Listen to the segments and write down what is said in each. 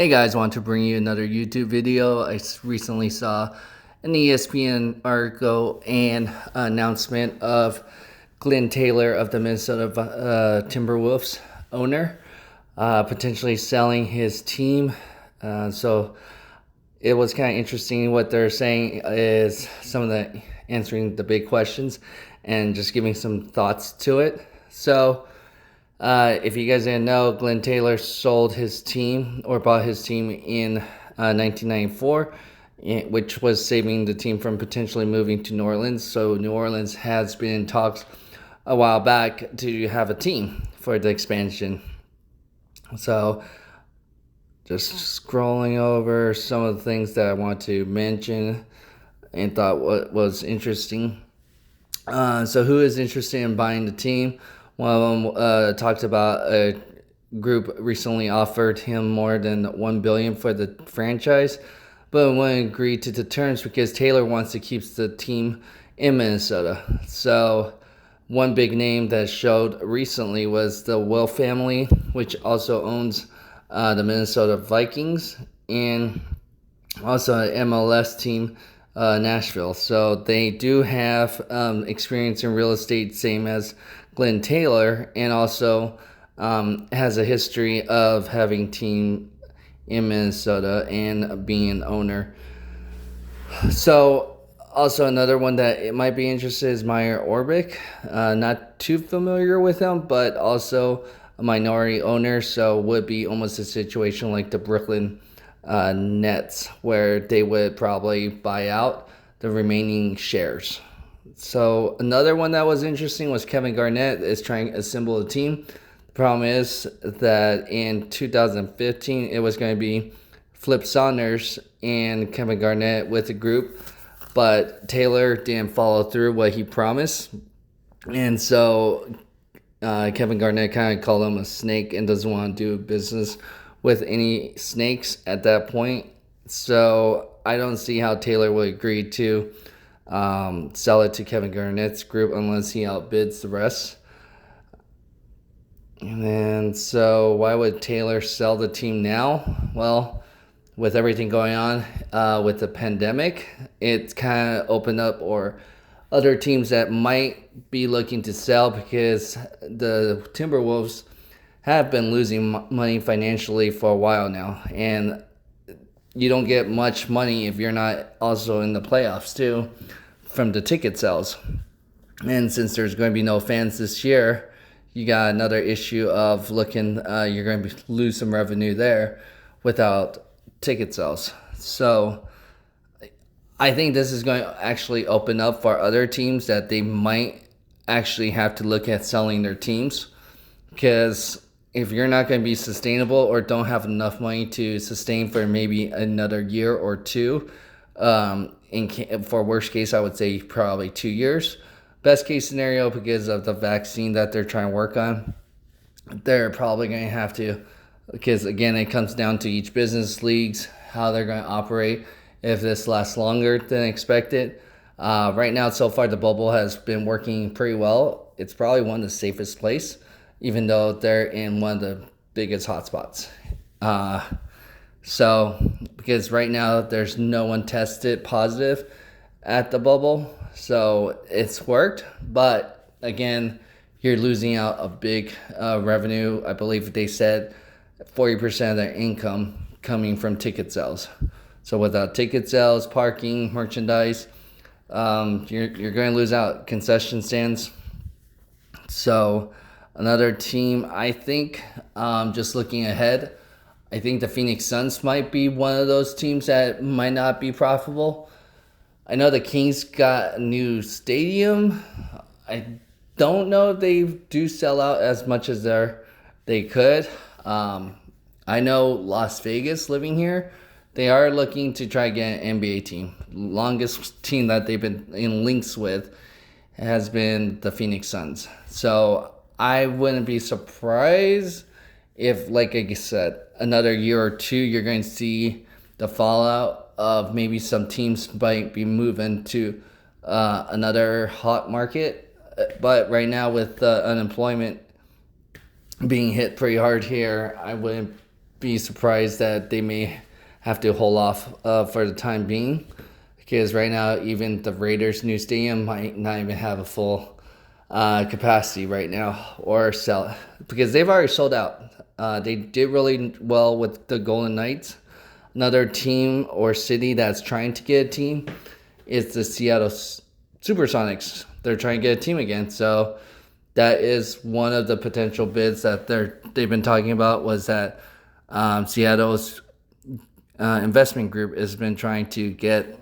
Hey guys, want to bring you another YouTube video. I recently saw an ESPN article and announcement of Glen Taylor of the Minnesota Timberwolves owner potentially selling his team. So it was kind of interesting. What they're saying is some of the answering the big questions and just giving some thoughts to it. So if you guys didn't know, Glen Taylor sold his team or bought his team in 1994, which was saving the team from potentially moving to New Orleans. So New Orleans has been in talks a while back to have a team for the expansion. So just scrolling over some of the things that I want to mention and thought what was interesting. So who is interested in buying the team? One of them talked about a group recently offered him more than $1 billion for the franchise, but wouldn't agree to the terms because Taylor wants to keep the team in Minnesota. So one big name that showed recently was the Will family, which also owns the Minnesota Vikings and also an MLS team, Nashville. So they do have experience in real estate, same as Glen Taylor, and also has a history of having team in Minnesota and being an owner. So also another one that it might be interested is Meyer Orbick. Not too familiar with him, but also a minority owner, so would be almost a situation like the Brooklyn Nets, where they would probably buy out the remaining shares. So another one that was interesting was Kevin Garnett is trying to assemble a team. The problem is that in 2015 it was going to be Flip Saunders and Kevin Garnett with the group, but Taylor didn't follow through what he promised, and so Kevin Garnett kind of called him a snake and doesn't want to do business with any snakes at that point. So I don't see how Taylor would agree to sell it to Kevin Garnett's group unless he outbids the rest. And then, so why would Taylor sell the team now? Well, with everything going on with the pandemic, it's kind of opened up or other teams that might be looking to sell because the Timberwolves have been losing money financially for a while now, and you don't get much money if you're not also in the playoffs too from the ticket sales. And since there's going to be no fans this year, you got another issue of looking, you're going to lose some revenue there without ticket sales. So I think this is going to actually open up for other teams that they might actually have to look at selling their teams, because if you're not going to be sustainable or don't have enough money to sustain for maybe another year or two, for worst case, I would say probably 2 years. Best case scenario, because of the vaccine that they're trying to work on, they're probably going to have to, because again, it comes down to each business leagues, how they're going to operate, if this lasts longer than expected. Right now, so far, the bubble has been working pretty well. It's probably one of the safest places, even though they're in one of the biggest hotspots. So, because right now there's no one tested positive at the bubble, so it's worked. But again, you're losing out a big revenue. I believe they said 40% of their income coming from ticket sales. So without ticket sales, parking, merchandise, you're going to lose out. Concession stands. So another team, I think, just looking ahead, I think the Phoenix Suns might be one of those teams that might not be profitable. I know the Kings got a new stadium. I don't know if they do sell out as much as they could. I know Las Vegas, living here, they are looking to try to get an NBA team. Longest team that they've been in links with has been the Phoenix Suns. So I wouldn't be surprised if, like I said, another year or two, you're going to see the fallout of maybe some teams might be moving to another hot market. But right now, with unemployment being hit pretty hard here, I wouldn't be surprised that they may have to hold off for the time being, because right now even the Raiders' new stadium might not even have a full capacity right now, or sell, because they've already sold out. They did really well with the Golden Knights. Another team or city that's trying to get a team is the Seattle Supersonics. They're trying to get a team again, so that is one of the potential bids that they've been talking about, was that Seattle's investment group has been trying to get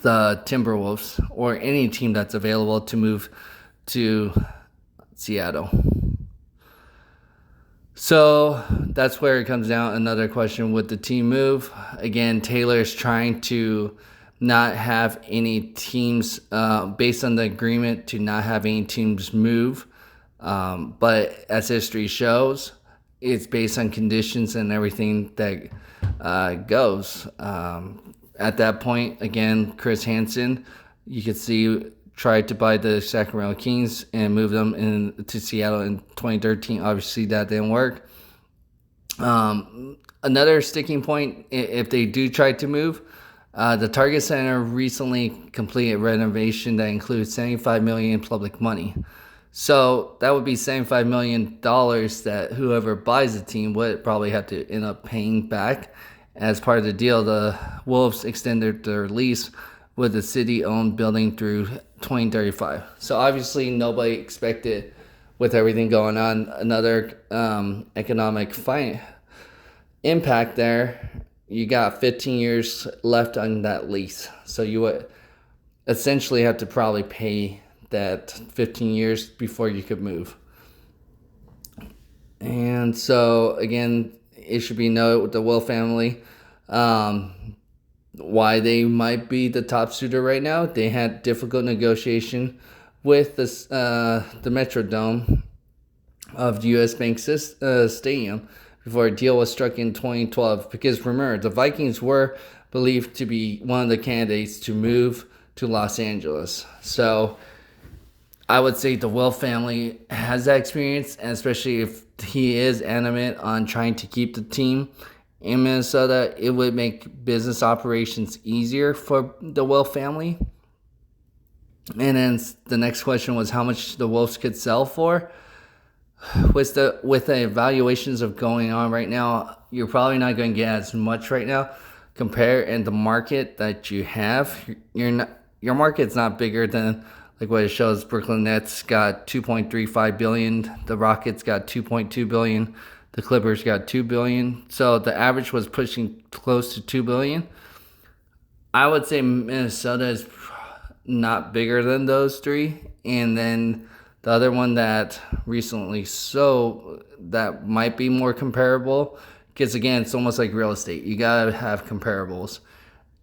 the Timberwolves or any team that's available to move to Seattle. So that's where it comes down. Another question with the team move. Again, Taylor's trying to not have any teams, based on the agreement, to not have any teams move. But as history shows, it's based on conditions and everything that goes. At that point, again, Chris Hansen, you could see, tried to buy the Sacramento Kings and move them to Seattle in 2013. Obviously, that didn't work. Another sticking point, if they do try to move, the Target Center recently completed renovation that includes $75 million in public money. So that would be $75 million that whoever buys the team would probably have to end up paying back. As part of the deal, the Wolves extended their lease with the city-owned building through 2035. So obviously nobody expected, with everything going on, another economic impact there. You got 15 years left on that lease. So you would essentially have to probably pay that 15 years before you could move. And so, again, it should be noted with the Will family, why they might be the top suitor right now. They had difficult negotiation with the Metrodome of US Bank Stadium before a deal was struck in 2012. Because remember, the Vikings were believed to be one of the candidates to move to Los Angeles. So I would say the Will family has that experience, and especially if he is adamant on trying to keep the team in Minnesota, it would make business operations easier for the Will family. And then the next question was how much the Wolves could sell for. With the evaluations of going on right now, you're probably not going to get as much right now. Compare in the market that you have. Your market's not bigger than, like what it shows. Brooklyn Nets got $2.35 billion. The Rockets got $2.2 billion. The Clippers got $2 billion. So the average was pushing close to $2 billion. I would say Minnesota is not bigger than those three. And then the other one that recently that might be more comparable, because again, it's almost like real estate. You gotta have comparables.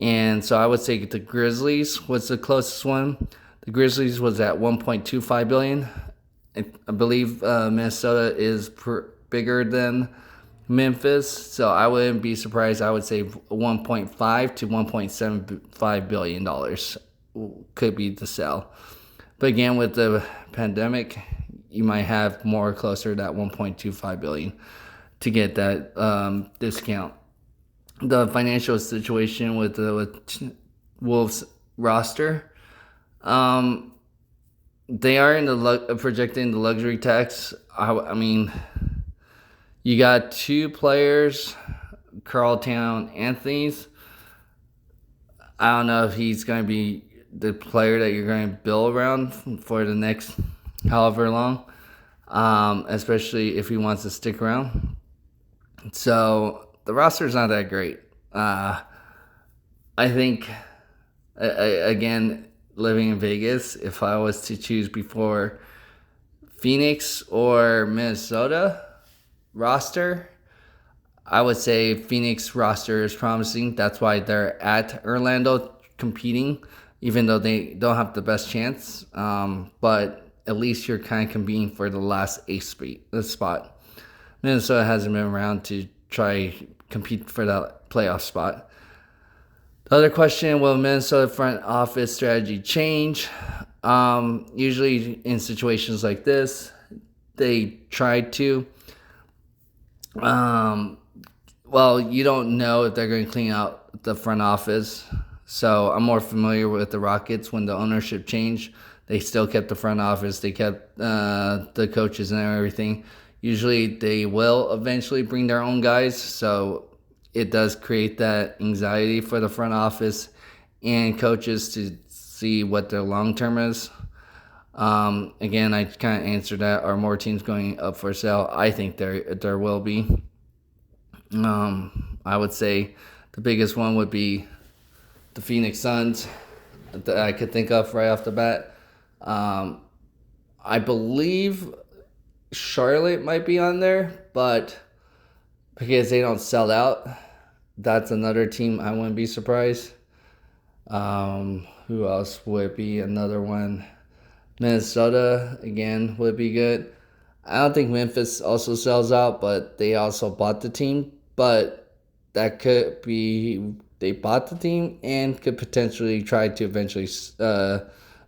And so I would say the Grizzlies was the closest one. The Grizzlies was at $1.25 billion. I believe Minnesota is bigger than Memphis, so I wouldn't be surprised. I would say $1.5 to $1.75 billion could be the sell. But again, with the pandemic, you might have more closer to that $1.25 billion to get that discount. The financial situation with Wolves roster, they are in the projecting the luxury tax. I mean, you got two players, Carltown Anthony's. I don't know if he's going to be the player that you're going to build around for the next however long, especially if he wants to stick around. So the roster's not that great. I think, again, living in Vegas, if I was to choose before Phoenix or Minnesota roster, I would say Phoenix roster is promising. That's why they're at Orlando competing, even though they don't have the best chance. But at least you're kind of competing for the last spot. Minnesota hasn't been around to try compete for that playoff spot. The other question, will Minnesota front office strategy change? Usually in situations like this, they try to Well, you don't know if they're going to clean out the front office. So I'm more familiar with the Rockets when the ownership changed. They still kept the front office. They kept the coaches and everything. Usually they will eventually bring their own guys. So it does create that anxiety for the front office and coaches to see what their long term is. Again, I kind of answered that. Are more teams going up for sale? I think there will be. I would say the biggest one would be the Phoenix Suns that I could think of right off the bat. I believe Charlotte might be on there, but because they don't sell out, that's another team I wouldn't be surprised. Who else would be another one? Minnesota, again, would be good. I don't think Memphis also sells out, but they also bought the team. But that could be they bought the team and could potentially try to eventually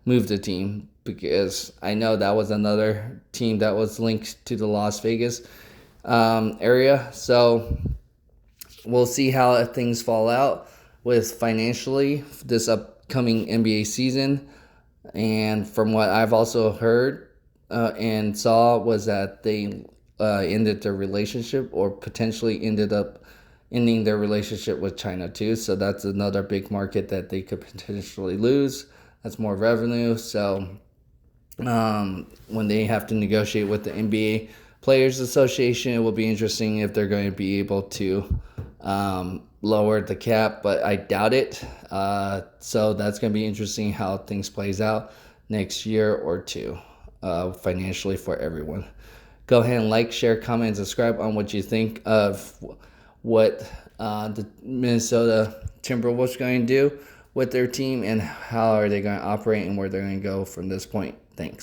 move the team, because I know that was another team that was linked to the Las Vegas area. So we'll see how things fall out with financially this upcoming NBA season. And from what I've also heard and saw was that they ended their relationship, or potentially ended up ending their relationship with China too. So that's another big market that they could potentially lose. That's more revenue. So when they have to negotiate with the NBA Players Association, it will be interesting if they're going to be able to lower the cap, but I doubt it. So that's going to be interesting how things plays out next year or two financially for everyone. Go ahead and like, share, comment, and subscribe on what you think of what the Minnesota Timberwolves are going to do with their team, and how are they going to operate and where they're going to go from this point. Thanks.